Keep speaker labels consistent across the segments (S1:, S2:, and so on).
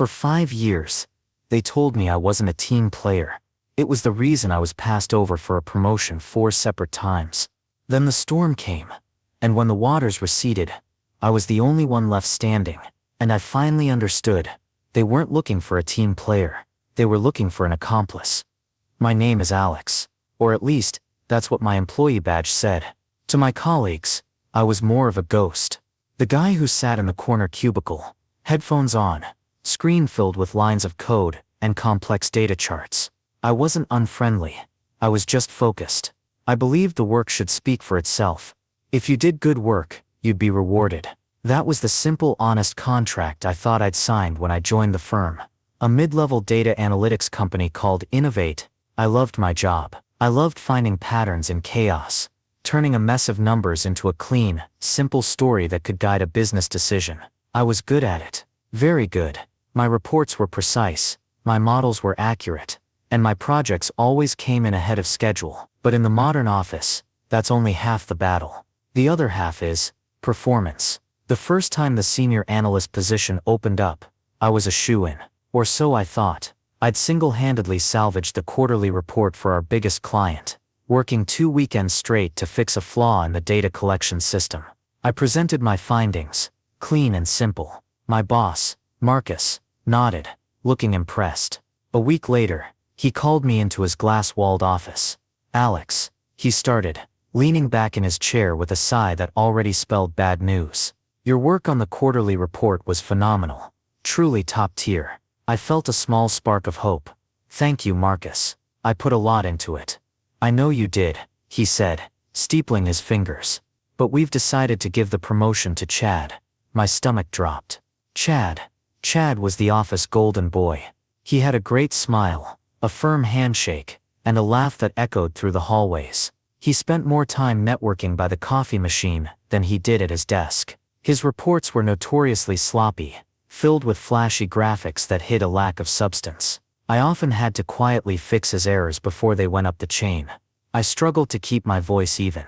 S1: For 5 years, they told me I wasn't a team player. It was the reason I was passed over for a promotion 4 separate times. Then the storm came, and when the waters receded, I was the only one left standing, and I finally understood. They weren't looking for a team player, they were looking for an accomplice. My name is Alex, or at least, that's what my employee badge said. To my colleagues, I was more of a ghost. The guy who sat in the corner cubicle, headphones on, screen filled with lines of code and complex data charts. I wasn't unfriendly, I was just focused. I believed the work should speak for itself. If you did good work, you'd be rewarded. That was the simple, honest contract I thought I'd signed when I joined the firm. A mid-level data analytics company called Innovate. I loved my job. I loved finding patterns in chaos, turning a mess of numbers into a clean, simple story that could guide a business decision. I was good at it. Very good. My reports were precise, my models were accurate, and my projects always came in ahead of schedule. But in the modern office, that's only half the battle. The other half is performance. The first time the senior analyst position opened up, I was a shoo-in, or so I thought. I'd single-handedly salvaged the quarterly report for our biggest client, working 2 weekends straight to fix a flaw in the data collection system. I presented my findings, clean and simple. My boss, Marcus, nodded, looking impressed. A week later, he called me into his glass-walled office. "Alex," he started, leaning back in his chair with a sigh that already spelled bad news. "Your work on the quarterly report was phenomenal. Truly top tier." I felt a small spark of hope. "Thank you, Marcus. I put a lot into it." "I know you did," he said, steepling his fingers. "But we've decided to give the promotion to Chad." My stomach dropped. Chad. Chad was the office golden boy. He had a great smile, a firm handshake, and a laugh that echoed through the hallways. He spent more time networking by the coffee machine than he did at his desk. His reports were notoriously sloppy, filled with flashy graphics that hid a lack of substance. I often had to quietly fix his errors before they went up the chain. I struggled to keep my voice even.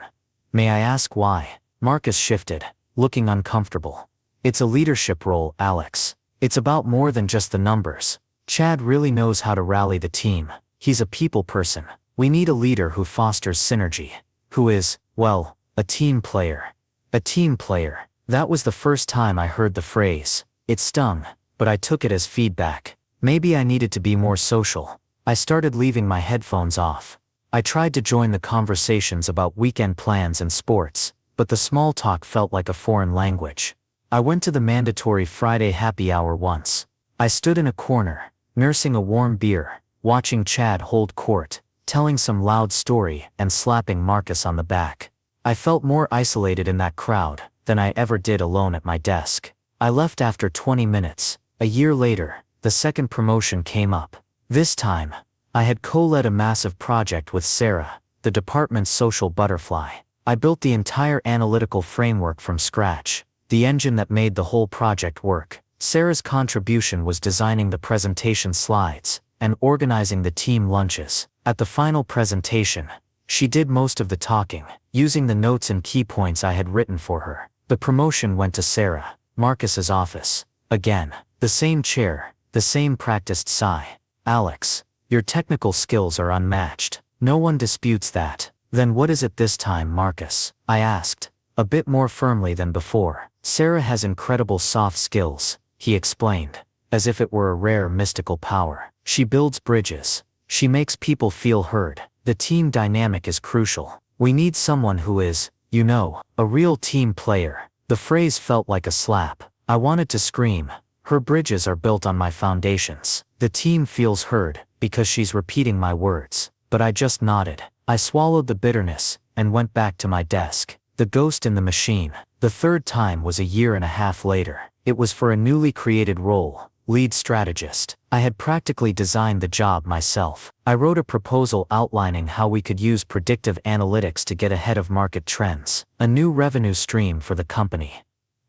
S1: "May I ask why?" Marcus shifted, looking uncomfortable. "It's a leadership role, Alex. It's about more than just the numbers. Chad really knows how to rally the team. He's a people person. We need a leader who fosters synergy, who is, well, a team player." A team player. That was the first time I heard the phrase. It stung, but I took it as feedback. Maybe I needed to be more social. I started leaving my headphones off. I tried to join the conversations about weekend plans and sports, but the small talk felt like a foreign language. I went to the mandatory Friday happy hour once. I stood in a corner, nursing a warm beer, watching Chad hold court, telling some loud story and slapping Marcus on the back. I felt more isolated in that crowd than I ever did alone at my desk. I left after 20 minutes. A year later, the second promotion came up. This time, I had co-led a massive project with Sarah, the department's social butterfly. I built the entire analytical framework from scratch, the engine that made the whole project work. Sarah's contribution was designing the presentation slides and organizing the team lunches. At the final presentation, she did most of the talking, using the notes and key points I had written for her. The promotion went to Sarah, Marcus's office. Again, the same chair, the same practiced sigh. "Alex, your technical skills are unmatched. No one disputes that." "Then what is it this time, Marcus?" I asked, a bit more firmly than before. "Sarah has incredible soft skills," he explained, as if it were a rare mystical power. "She builds bridges. She makes people feel heard. The team dynamic is crucial. We need someone who is, you know, a real team player." The phrase felt like a slap. I wanted to scream. Her bridges are built on my foundations. The team feels heard because she's repeating my words. But I just nodded. I swallowed the bitterness and went back to my desk. The ghost in the machine. The third time was a year and a half later. It was for a newly created role, lead strategist. I had practically designed the job myself. I wrote a proposal outlining how we could use predictive analytics to get ahead of market trends, a new revenue stream for the company.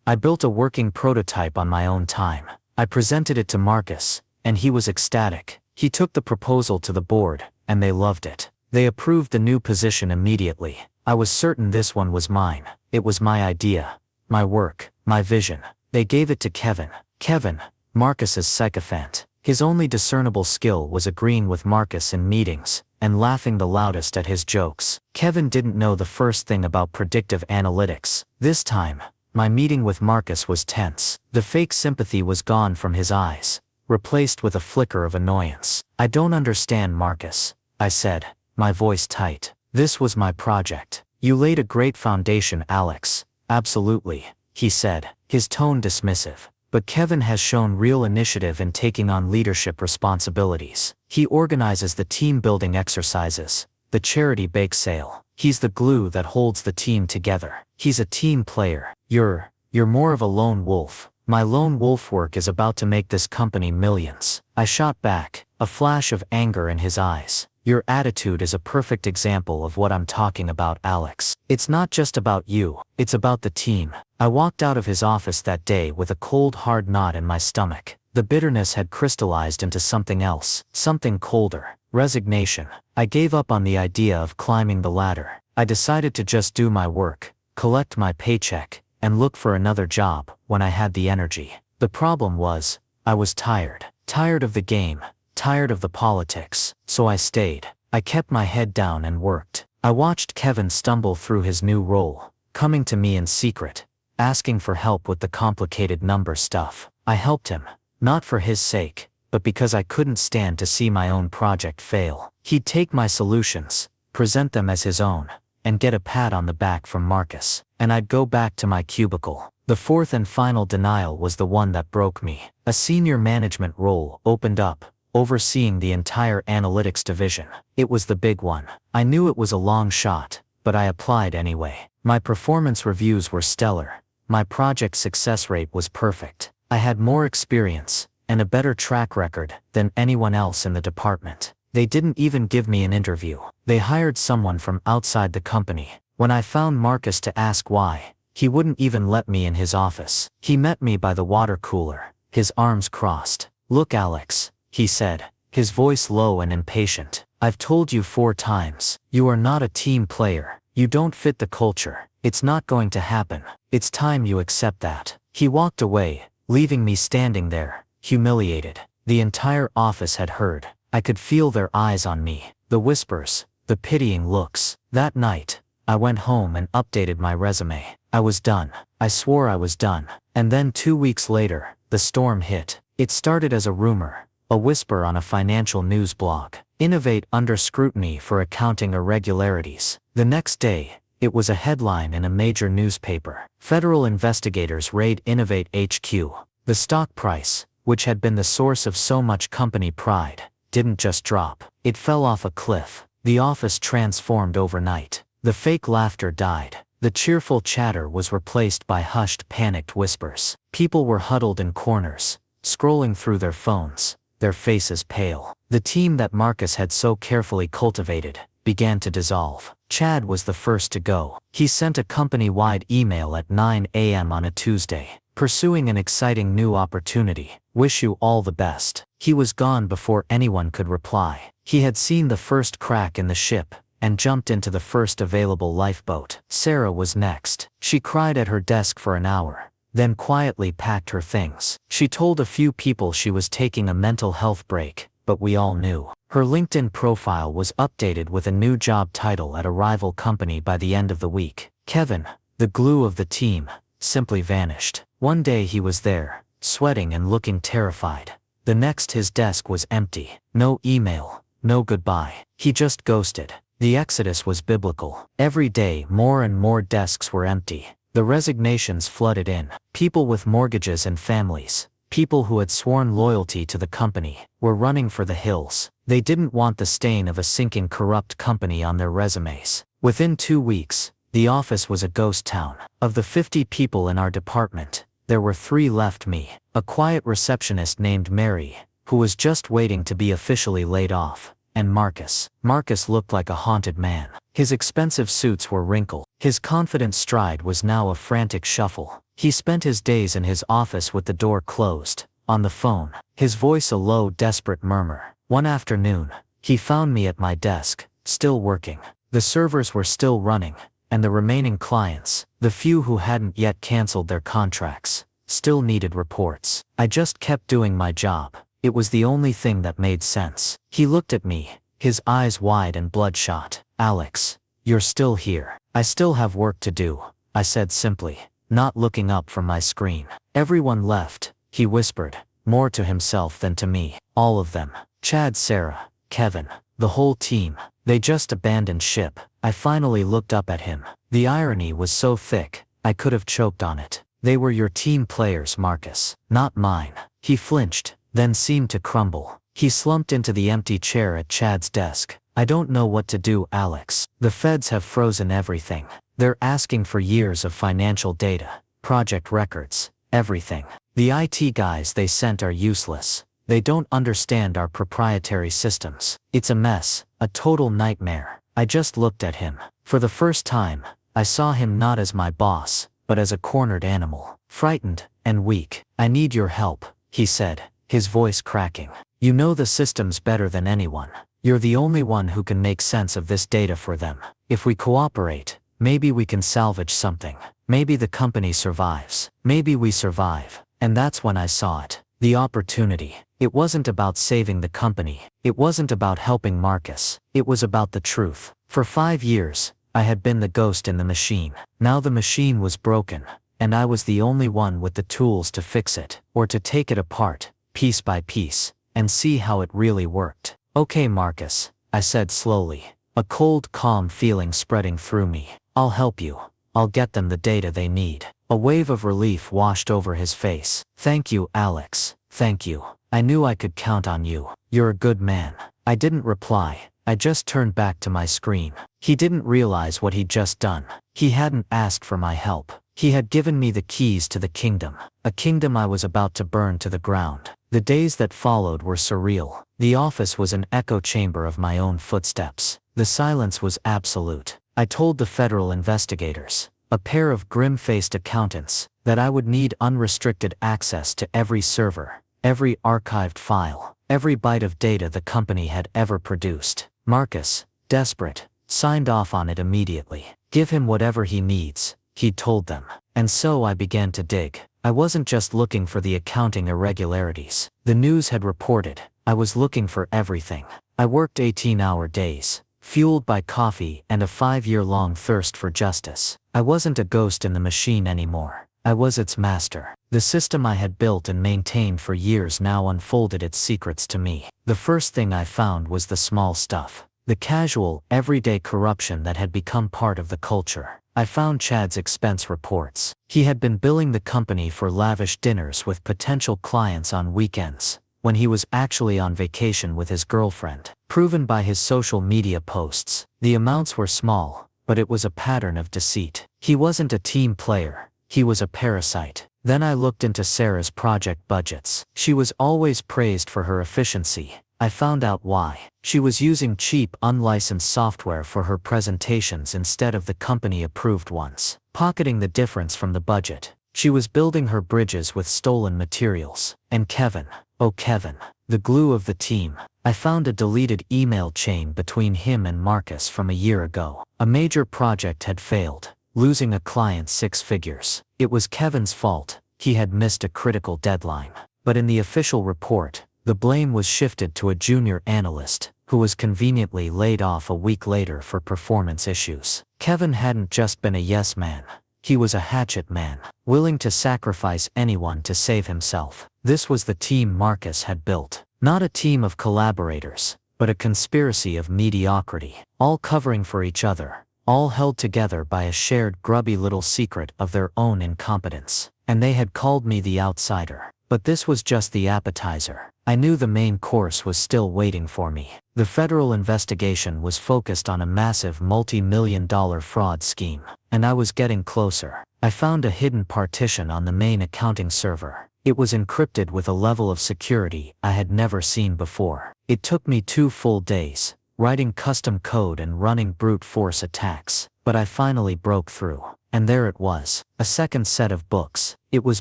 S1: I built a working prototype on my own time. I presented it to Marcus, and he was ecstatic. He took the proposal to the board, and they loved it. They approved the new position immediately. I was certain this one was mine. It was my idea, my work, my vision. They gave it to Kevin. Kevin, Marcus's sycophant. His only discernible skill was agreeing with Marcus in meetings, and laughing the loudest at his jokes. Kevin didn't know the first thing about predictive analytics. This time, my meeting with Marcus was tense. The fake sympathy was gone from his eyes, replaced with a flicker of annoyance. "I don't understand, Marcus," I said, my voice tight. "This was my project." "You laid a great foundation, Alex." "Absolutely," he said, his tone dismissive. "But Kevin has shown real initiative in taking on leadership responsibilities. He organizes the team-building exercises, the charity bake sale. He's the glue that holds the team together. He's a team player. You're more of a lone wolf." "My lone wolf work is about to make this company millions," I shot back, a flash of anger in his eyes. "Your attitude is a perfect example of what I'm talking about, Alex. It's not just about you, it's about the team." I walked out of his office that day with a cold, hard knot in my stomach. The bitterness had crystallized into something else, something colder: resignation. I gave up on the idea of climbing the ladder. I decided to just do my work, collect my paycheck, and look for another job when I had the energy. The problem was, I was tired. Tired of the game, tired of the politics. So I stayed. I kept my head down and worked. I watched Kevin stumble through his new role, coming to me in secret, asking for help with the complicated number stuff. I helped him, not for his sake, but because I couldn't stand to see my own project fail. He'd take my solutions, present them as his own, and get a pat on the back from Marcus. And I'd go back to my cubicle. The fourth and final denial was the one that broke me. A senior management role opened up, overseeing the entire analytics division. It was the big one. I knew it was a long shot, but I applied anyway. My performance reviews were stellar. My project success rate was perfect. I had more experience, and a better track record, than anyone else in the department. They didn't even give me an interview. They hired someone from outside the company. When I found Marcus to ask why, he wouldn't even let me in his office. He met me by the water cooler, his arms crossed. "Look, Alex," he said, his voice low and impatient. "I've told you 4 times. You are not a team player. You don't fit the culture. It's not going to happen. It's time you accept that." He walked away, leaving me standing there, humiliated. The entire office had heard. I could feel their eyes on me, the whispers, the pitying looks. That night, I went home and updated my resume. I was done. I swore I was done. And then 2 weeks later, the storm hit. It started as a rumor, a whisper on a financial news blog. "Innovate under scrutiny for accounting irregularities." The next day, it was a headline in a major newspaper. "Federal investigators raid Innovate HQ." The stock price, which had been the source of so much company pride, didn't just drop. It fell off a cliff. The office transformed overnight. The fake laughter died. The cheerful chatter was replaced by hushed, panicked whispers. People were huddled in corners, scrolling through their phones, their faces pale. The team that Marcus had so carefully cultivated began to dissolve. Chad was the first to go. He sent a company-wide email at 9 a.m. on a Tuesday, pursuing an exciting new opportunity. "Wish you all the best." He was gone before anyone could reply. He had seen the first crack in the ship, and jumped into the first available lifeboat. Sarah was next. She cried at her desk for an hour, then quietly packed her things. She told a few people she was taking a mental health break, but we all knew. Her LinkedIn profile was updated with a new job title at a rival company by the end of the week. Kevin, the glue of the team, simply vanished. One day he was there, sweating and looking terrified. The next his desk was empty. No email, no goodbye. He just ghosted. The exodus was biblical. Every day more and more desks were empty. The resignations flooded in. People with mortgages and families, people who had sworn loyalty to the company, were running for the hills. They didn't want the stain of a sinking corrupt company on their resumes. Within 2 weeks, the office was a ghost town. Of the 50 people in our department, there were 3 left: me, a quiet receptionist named Mary, who was just waiting to be officially laid off, and Marcus. Marcus looked like a haunted man. His expensive suits were wrinkled. His confident stride was now a frantic shuffle. He spent his days in his office with the door closed, on the phone, his voice a low, desperate murmur. One afternoon, he found me at my desk, still working. The servers were still running, and the remaining clients, the few who hadn't yet canceled their contracts, still needed reports. I just kept doing my job. It was the only thing that made sense. He looked at me, his eyes wide and bloodshot. Alex, you're still here. I still have work to do, I said simply, not looking up from my screen. Everyone left, he whispered, more to himself than to me. All of them. Chad, Sarah, Kevin, the whole team. They just abandoned ship. I finally looked up at him. The irony was so thick, I could have choked on it. They were your team players, Marcus, not mine. He flinched, then seemed to crumble. He slumped into the empty chair at Chad's desk. I don't know what to do, Alex. The feds have frozen everything. They're asking for years of financial data, project records, everything. The IT guys they sent are useless. They don't understand our proprietary systems. It's a mess, a total nightmare. I just looked at him. For the first time, I saw him not as my boss, but as a cornered animal, frightened and weak. I need your help, he said, his voice cracking. You know the systems better than anyone. You're the only one who can make sense of this data for them. If we cooperate, maybe we can salvage something. Maybe the company survives. Maybe we survive. And that's when I saw it. The opportunity. It wasn't about saving the company. It wasn't about helping Marcus. It was about the truth. For 5 years, I had been the ghost in the machine. Now the machine was broken, and I was the only one with the tools to fix it, or to take it apart, piece by piece, and see how it really worked. Okay, Marcus, I said slowly, a cold, calm feeling spreading through me. I'll help you. I'll get them the data they need. A wave of relief washed over his face. Thank you, Alex. Thank you. I knew I could count on you. You're a good man. I didn't reply. I just turned back to my screen. He didn't realize what he'd just done. He hadn't asked for my help. He had given me the keys to the kingdom. A kingdom I was about to burn to the ground. The days that followed were surreal. The office was an echo chamber of my own footsteps. The silence was absolute. I told the federal investigators, a pair of grim-faced accountants, that I would need unrestricted access to every server, every archived file, every byte of data the company had ever produced. Marcus, desperate, signed off on it immediately. Give him whatever he needs, he'd told them. And so I began to dig. I wasn't just looking for the accounting irregularities the news had reported. I was looking for everything. I worked 18-hour days, fueled by coffee and a 5-year-long thirst for justice. I wasn't a ghost in the machine anymore. I was its master. The system I had built and maintained for years now unfolded its secrets to me. The first thing I found was the small stuff. The casual, everyday corruption that had become part of the culture. I found Chad's expense reports. He had been billing the company for lavish dinners with potential clients on weekends, when he was actually on vacation with his girlfriend. Proven by his social media posts, the amounts were small, but it was a pattern of deceit. He wasn't a team player. He was a parasite. Then I looked into Sarah's project budgets. She was always praised for her efficiency. I found out why. She was using cheap, unlicensed software for her presentations instead of the company-approved ones, pocketing the difference from the budget. She was building her bridges with stolen materials. And Kevin, oh Kevin, the glue of the team. I found a deleted email chain between him and Marcus from a year ago. A major project had failed, losing a client 6 figures. It was Kevin's fault. He had missed a critical deadline. But in the official report, the blame was shifted to a junior analyst, who was conveniently laid off a week later for performance issues. Kevin hadn't just been a yes man. He was a hatchet man, willing to sacrifice anyone to save himself. This was the team Marcus had built. Not a team of collaborators, but a conspiracy of mediocrity, all covering for each other, all held together by a shared grubby little secret of their own incompetence. And they had called me the outsider. But this was just the appetizer. I knew the main course was still waiting for me. The federal investigation was focused on a massive multi-million-dollar fraud scheme, and I was getting closer. I found a hidden partition on the main accounting server. It was encrypted with a level of security I had never seen before. It took me 2 full days, writing custom code and running brute force attacks, but I finally broke through. And there it was, a second set of books. It was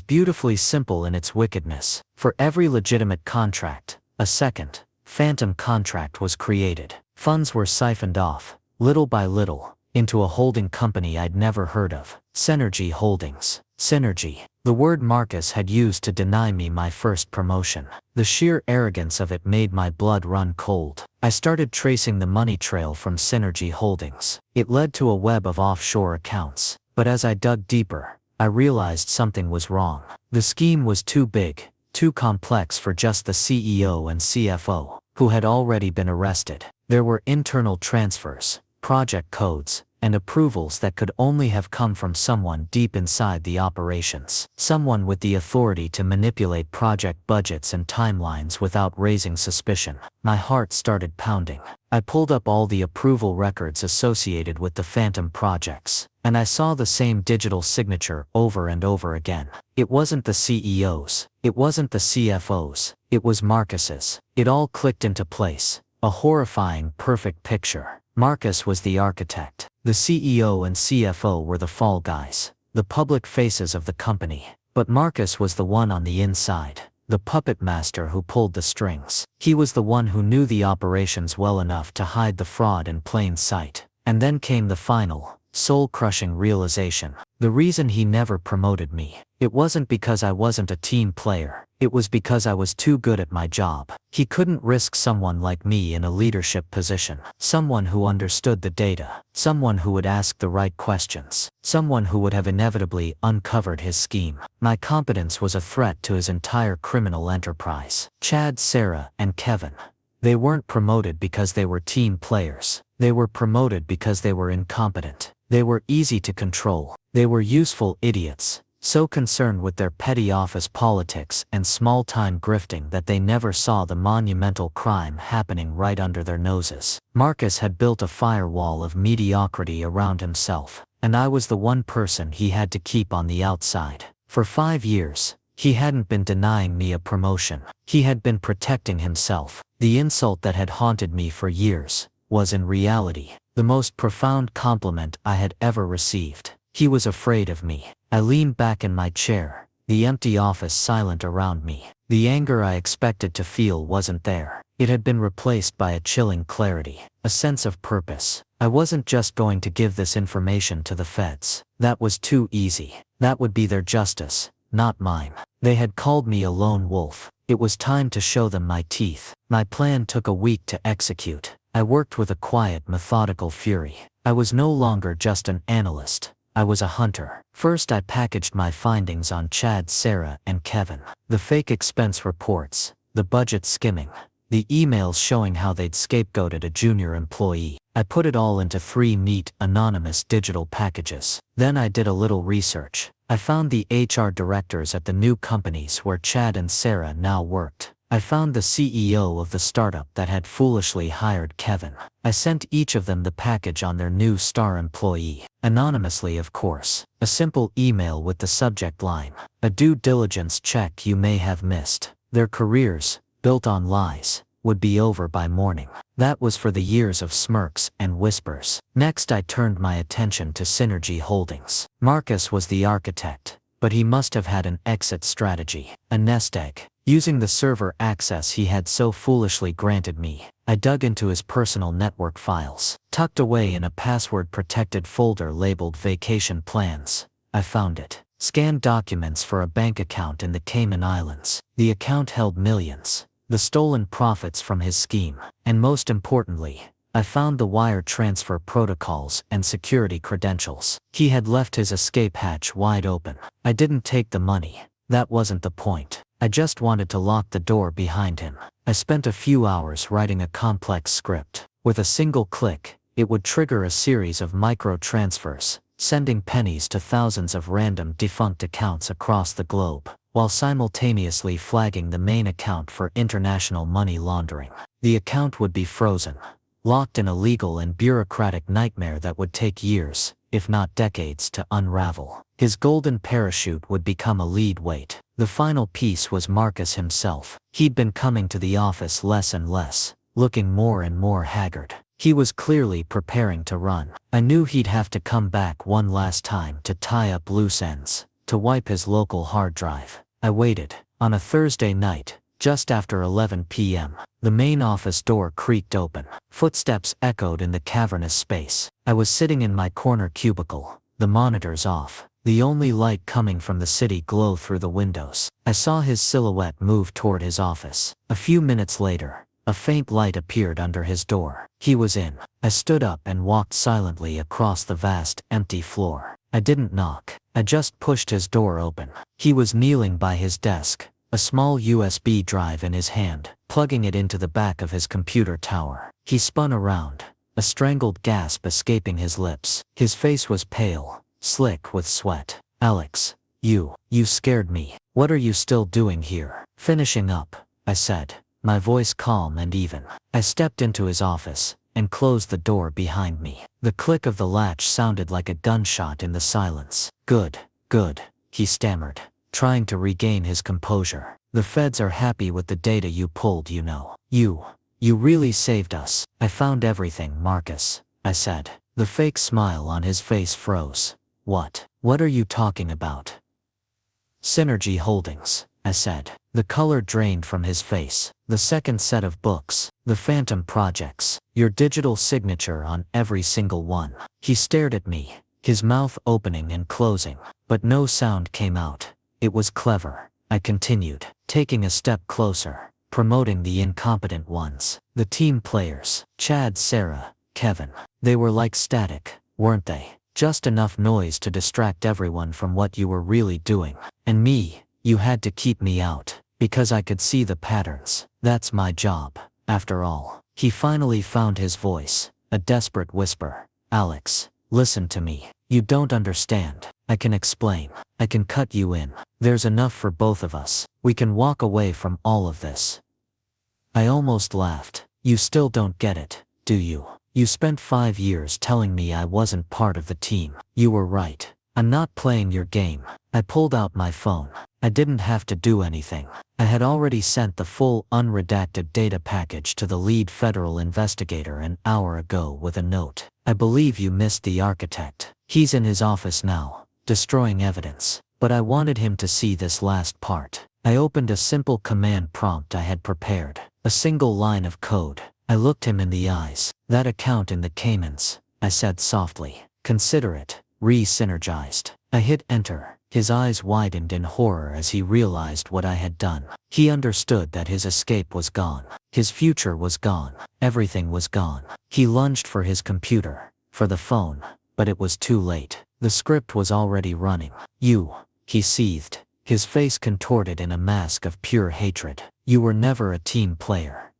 S1: beautifully simple in its wickedness. For every legitimate contract, a second, phantom contract was created. Funds were siphoned off, little by little, into a holding company I'd never heard of. Synergy Holdings. Synergy. The word Marcus had used to deny me my first promotion. The sheer arrogance of it made my blood run cold. I started tracing the money trail from Synergy Holdings. It led to a web of offshore accounts. But as I dug deeper, I realized something was wrong. The scheme was too big, too complex for just the CEO and CFO, who had already been arrested. There were internal transfers, project codes, and approvals that could only have come from someone deep inside the operations. Someone with the authority to manipulate project budgets and timelines without raising suspicion. My heart started pounding. I pulled up all the approval records associated with the phantom projects, and I saw the same digital signature over and over again. It wasn't the CEO's, it wasn't the CFO's, it was Marcus's. It all clicked into place. A horrifying, perfect picture. Marcus was the architect. The CEO and CFO were the fall guys, the public faces of the company. But Marcus was the one on the inside, the puppet master who pulled the strings. He was the one who knew the operations well enough to hide the fraud in plain sight. And then came the final, soul-crushing realization. The reason he never promoted me, it wasn't because I wasn't a team player. It was because I was too good at my job. He couldn't risk someone like me in a leadership position. Someone who understood the data. Someone who would ask the right questions. Someone who would have inevitably uncovered his scheme. My competence was a threat to his entire criminal enterprise. Chad, Sarah, and Kevin. They weren't promoted because they were team players. They were promoted because they were incompetent. They were easy to control. They were useful idiots, so concerned with their petty office politics and small-time grifting that they never saw the monumental crime happening right under their noses. Marcus had built a firewall of mediocrity around himself, and I was the one person he had to keep on the outside. For 5 years, he hadn't been denying me a promotion. He had been protecting himself. The insult that had haunted me for years was in reality the most profound compliment I had ever received. He was afraid of me. I leaned back in my chair, the empty office silent around me. The anger I expected to feel wasn't there. It had been replaced by a chilling clarity, a sense of purpose. I wasn't just going to give this information to the feds. That was too easy. That would be their justice, not mine. They had called me a lone wolf. It was time to show them my teeth. My plan took a week to execute. I worked with a quiet, methodical fury. I was no longer just an analyst. I was a hunter. First, I packaged my findings on Chad, Sarah, and Kevin. The fake expense reports, the budget skimming, the emails showing how they'd scapegoated a junior employee. I put it all into 3 neat, anonymous digital packages. Then I did a little research. I found the HR directors at the new companies where Chad and Sarah now worked. I found the CEO of the startup that had foolishly hired Kevin. I sent each of them the package on their new star employee. Anonymously, of course. A simple email with the subject line, "A due diligence check you may have missed." Their careers, built on lies, would be over by morning. That was for the years of smirks and whispers. Next, I turned my attention to Synergy Holdings. Marcus was the architect, but he must have had an exit strategy, a nest egg. Using the server access he had so foolishly granted me, I dug into his personal network files. Tucked away in a password-protected folder labeled Vacation Plans, I found it. Scanned documents for a bank account in the Cayman Islands. The account held millions. The stolen profits from his scheme. And most importantly, I found the wire transfer protocols and security credentials. He had left his escape hatch wide open. I didn't take the money. That wasn't the point. I just wanted to lock the door behind him. I spent a few hours writing a complex script. With a single click, it would trigger a series of micro-transfers, sending pennies to thousands of random defunct accounts across the globe, while simultaneously flagging the main account for international money laundering. The account would be frozen, locked in a legal and bureaucratic nightmare that would take years, if not decades, to unravel. His golden parachute would become a lead weight. The final piece was Marcus himself. He'd been coming to the office less and less, looking more and more haggard. He was clearly preparing to run. I knew he'd have to come back one last time to tie up loose ends, to wipe his local hard drive. I waited. On a Thursday night, just after 11 p.m., the main office door creaked open. Footsteps echoed in the cavernous space. I was sitting in my corner cubicle, the monitors off, the only light coming from the city glow through the windows. I saw his silhouette move toward his office. A few minutes later, a faint light appeared under his door. He was in. I stood up and walked silently across the vast, empty floor. I didn't knock. I just pushed his door open. He was kneeling by his desk, a small USB drive in his hand, plugging it into the back of his computer tower. He spun around, a strangled gasp escaping his lips. His face was pale, slick with sweat. "Alex, you scared me. What are you still doing here?" "Finishing up," I said, my voice calm and even. I stepped into his office and closed the door behind me. The click of the latch sounded like a gunshot in the silence. Good, he stammered, trying to regain his composure. "The feds are happy with the data you pulled, you know. You really saved us." "I found everything, Marcus," I said. The fake smile on his face froze. What are you talking about?" "Synergy Holdings," I said. The color drained from his face. "The second set of books, the Phantom Projects, your digital signature on every single one." He stared at me, his mouth opening and closing, but no sound came out. "It was clever," I continued, taking a step closer, "promoting the incompetent ones. The team players, Chad, Sarah, Kevin. They were like static, weren't they? Just enough noise to distract everyone from what you were really doing. And me, you had to keep me out, because I could see the patterns. That's my job, after all." He finally found his voice, a desperate whisper. "Alex, listen to me. You don't understand. I can explain. I can cut you in. There's enough for both of us. We can walk away from all of this." I almost laughed. "You still don't get it, do you? You spent 5 years telling me I wasn't part of the team. You were right. I'm not playing your game." I pulled out my phone. I didn't have to do anything. I had already sent the full, unredacted data package to the lead federal investigator an hour ago with a note. "I believe you missed the architect. He's in his office now, destroying evidence. But I wanted him to see this last part." I opened a simple command prompt I had prepared. A single line of code. I looked him in the eyes. "That account in the Caymans," I said softly. "Consider it re-synergized." I hit enter. His eyes widened in horror as he realized what I had done. He understood that his escape was gone. His future was gone. Everything was gone. He lunged for his computer, for the phone, but it was too late. The script was already running. He seethed, his face contorted in a mask of pure hatred. "You were never a team player."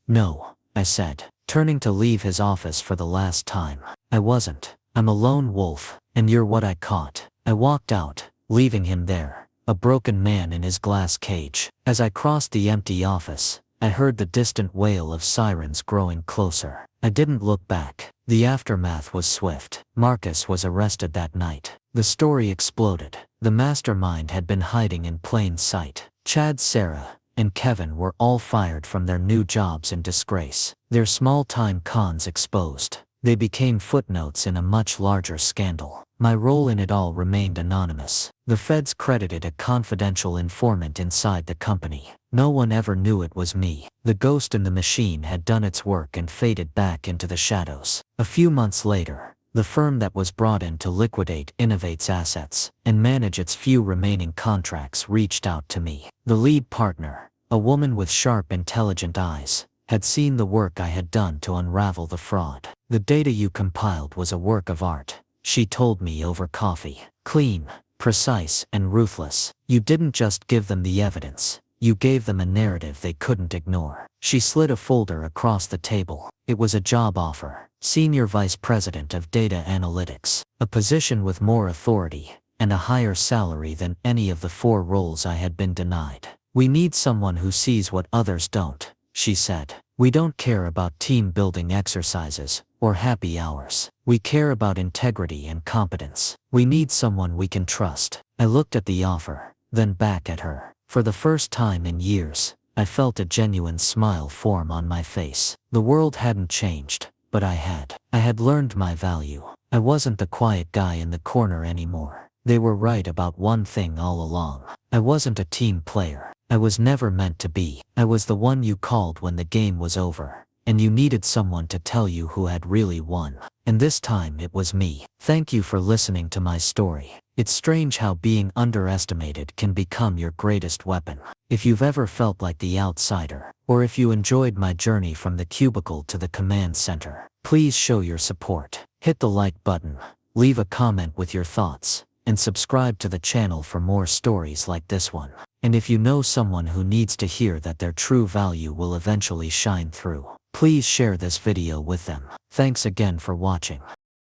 S1: "No," I said, turning to leave his office for the last time. "I wasn't. I'm a lone wolf, and you're what I caught." I walked out, leaving him there, a broken man in his glass cage. As I crossed the empty office, I heard the distant wail of sirens growing closer. I didn't look back. The aftermath was swift. Marcus was arrested that night. The story exploded. The mastermind had been hiding in plain sight. Chad, Sarah, and Kevin were all fired from their new jobs in disgrace. Their small-time cons exposed. They became footnotes in a much larger scandal. My role in it all remained anonymous. The feds credited a confidential informant inside the company. No one ever knew it was me. The ghost in the machine had done its work and faded back into the shadows. A few months later, the firm that was brought in to liquidate Innovate's assets and manage its few remaining contracts reached out to me. The lead partner, a woman with sharp, intelligent eyes, had seen the work I had done to unravel the fraud. "The data you compiled was a work of art," she told me over coffee. "Clean, precise, and ruthless. You didn't just give them the evidence. You gave them a narrative they couldn't ignore." She slid a folder across the table. It was a job offer. Senior Vice President of Data Analytics. A position with more authority and a higher salary than any of the 4 roles I had been denied. "We need someone who sees what others don't," she said. "We don't care about team-building exercises or happy hours. We care about integrity and competence. We need someone we can trust." I looked at the offer, then back at her. For the first time in years, I felt a genuine smile form on my face. The world hadn't changed, but I had. I had learned my value. I wasn't the quiet guy in the corner anymore. They were right about one thing all along. I wasn't a team player. I was never meant to be. I was the one you called when the game was over, and you needed someone to tell you who had really won. And this time it was me. Thank you for listening to my story. It's strange how being underestimated can become your greatest weapon. If you've ever felt like the outsider, or if you enjoyed my journey from the cubicle to the command center, please show your support. Hit the like button, leave a comment with your thoughts, and subscribe to the channel for more stories like this one. And if you know someone who needs to hear that their true value will eventually shine through, please share this video with them. Thanks again for watching.